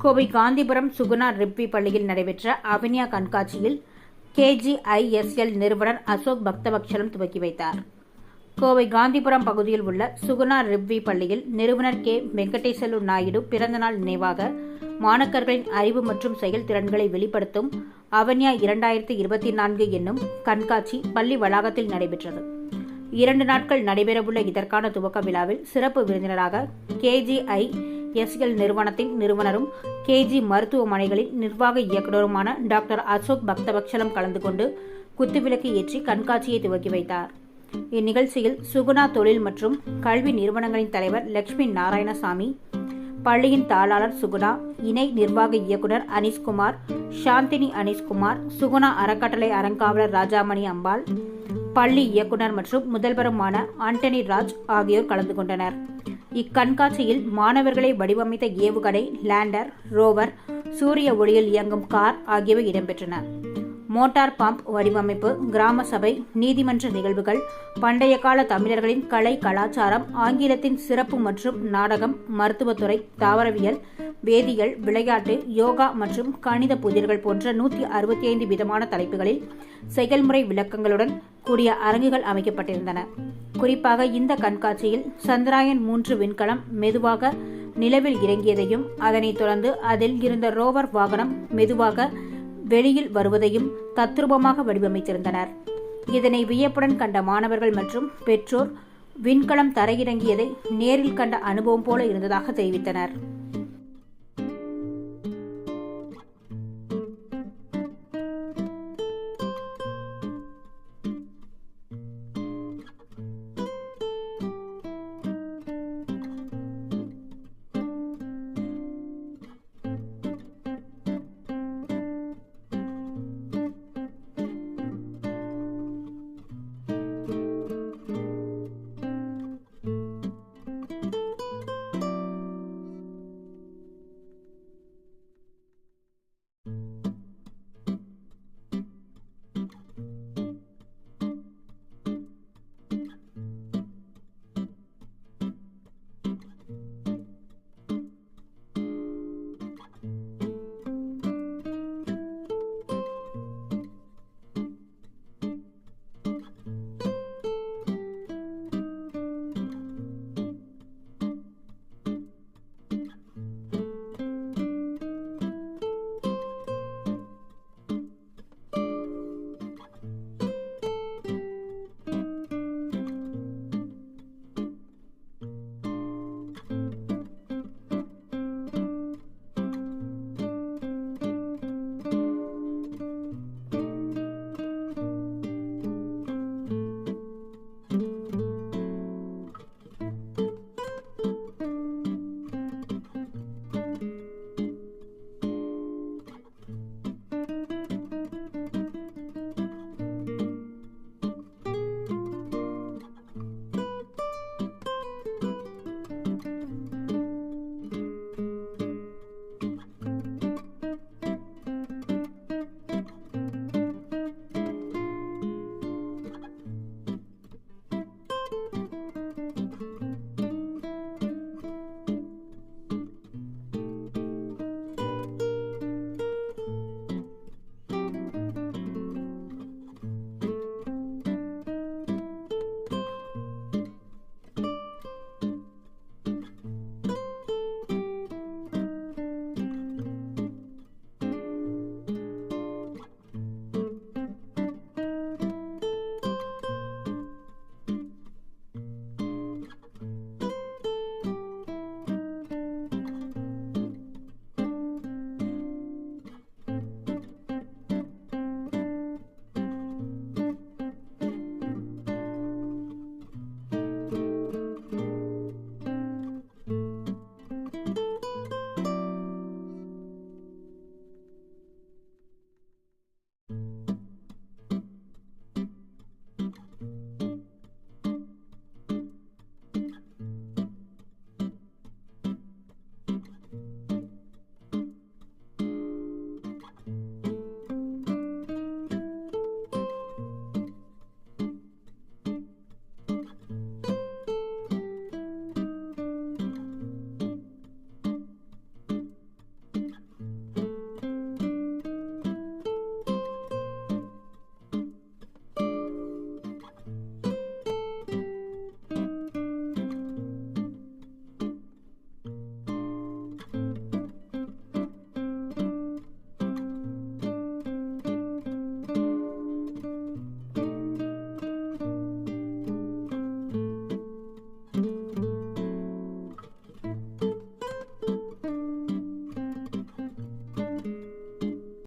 கோவை காந்திபுரம் சுகுணா ரிப்பி பள்ளியில் நடைபெற்ற அவன்யா கண்காட்சியில் KGISL நிறுவனர் அசோக் பக்தவத்சலம் துவக்கி வைத்தார். கோவை காந்திபுரம் பகுதியில் உள்ள சுகுணா ரிப்பி பள்ளியில் நிறுவனர் வெங்கடேசலு நாயுடு பிறந்தநாள் நினைவாக மாணக்கர்களின் அறிவு மற்றும் செயல் திறன்களை வெளிப்படுத்தும் அவன்யா 2024 என்னும் கண்காட்சி பள்ளி வளாகத்தில் நடைபெற்றது. 2 நாட்கள் நடைபெறவுள்ள இதற்கான துவக்க விழாவில் சிறப்பு விருந்தினராக KGISL நிறுவனத்தின் நிறுவனரும் KG மருத்துவமனைகளின் நிர்வாக இயக்குநருமான டாக்டர் அசோக் பக்தவத்சலம் கலந்து கொண்டு குத்துவிளக்கு ஏற்றி கண்காட்சியை துவக்கி வைத்தார். இந்நிகழ்ச்சியில் சுகுணா தொழில் மற்றும் கல்வி நிறுவனங்களின் தலைவர் லட்சுமி நாராயணசாமி, பள்ளியின் தாளாளர் சுகுணா, இணை நிர்வாக இயக்குநர் அனீஸ்குமார், சாந்தினி அனீஸ்குமார், சுகுணா அறக்கட்டளை அறங்காவலர் ராஜாமணி அம்பாள், பள்ளி இயக்குநர் மற்றும் முதல்வருமான ஆண்டனி ராஜ் ஆகியோர் கலந்து கொண்டனர். இக்கண்காட்சியில் மாணவர்களை வடிவமைத்த ஏவுகணை, லேண்டர், ரோவர், சூரிய ஒளியில் இயங்கும் கார் ஆகியவை இடம்பெற்றன. மோட்டார் பம்ப் வடிவமைப்பு, கிராம சபை, நீதிமன்ற நிகழ்வுகள், பண்டைய கால தமிழர்களின் கலை கலாச்சாரம், ஆங்கிலத்தின் சிறப்பு மற்றும் நாடகம், மருத்துவத்துறை, தாவரவியல், வேதியியல், விளையாட்டு, யோகா மற்றும் கணித புதிர்கள் போன்ற 165 விதமான தலைப்புகளில் செயல்முறை விளக்கங்களுடன் கூடிய அரங்குகள் அமைக்கப்பட்டிருந்தன. குறிப்பாக இந்த கண்காட்சியில் சந்திராயன் 3 விண்கலம் மெதுவாக நிலவில் இறங்கியதையும், அதனைத் தொடர்ந்து அதில் இருந்த ரோவர் வாகனம் மெதுவாக வெளியில் வருவதையும் தத்ரூபமாக வடிவமைத்திருந்தனர். இதனை வியப்புடன் கண்ட மாணவர்கள் மற்றும் பெற்றோர் விண்கலம் தரையிறங்கியதை நேரில் கண்ட அனுபவம் போல இருந்ததாக தெரிவித்தனர்.